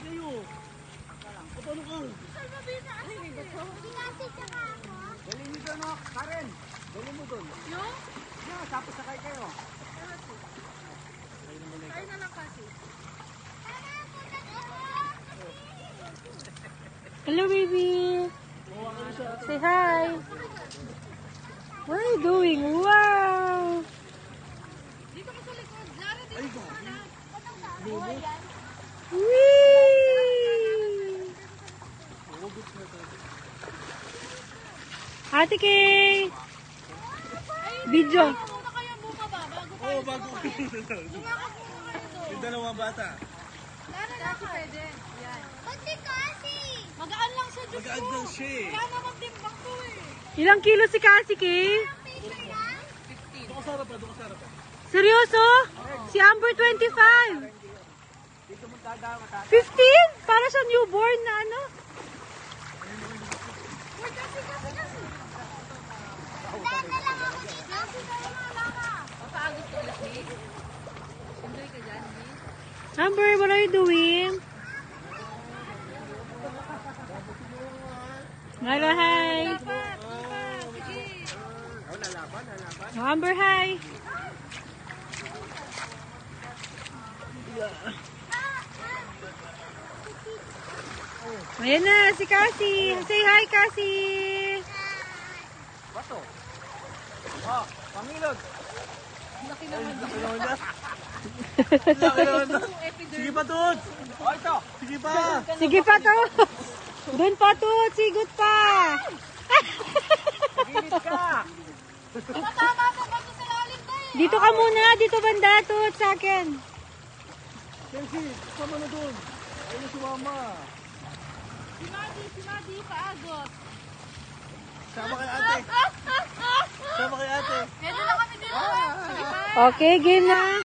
kayo. Paano ka? Dali mo doon, oh. Karen. Dali mo doon. Yung? Yeah, tapos sakay kayo. Tayo na lang kasi. Hello, baby. Say hi. What are you doing? Wow. Dito ko sa likod. Lara, dito ko na. Whee! Ate Kay. Video. Muna kayo bumaba bago tayo. Oo, bago. Yung dalawang bata. Lara, kasi pwede. Yan. Magaan lang siya, Diyos Mag-add ko. lang siya eh. Wala naman timbang to eh. Ilang kilo si Cassie Kay? Doon ka sa harapan, doon ka sa harapan. Seryoso? Si Amber 25. Dito mo dadama sa 15? Para sa newborn na ano? Uy, kasi. Mapagod ka ulit, babe. Enjoy ka dyan, babe. Amber, what are you doing? Hello, hi. Dapat, sige. Amber, hi. Ayan na, si Cassie. Say hi, Cassie. bato. Oh, pangilod. Laki naman. Laki naman na. Laki naman na. Sige pa, Tut. Oh, ito. Sige pa. Sige pa to. Doon pa to. Sigot pa. Gilis ka. Matama sa bato sa lalim na eh. Dito ka muna. Dito banda to sa akin. Chelsea, sama na doon. Ayun si Mama. Si Madi, paagot. Sama kay ate. Sama kay ate. Pwede na kami dito. Sige pa. Okay, game na.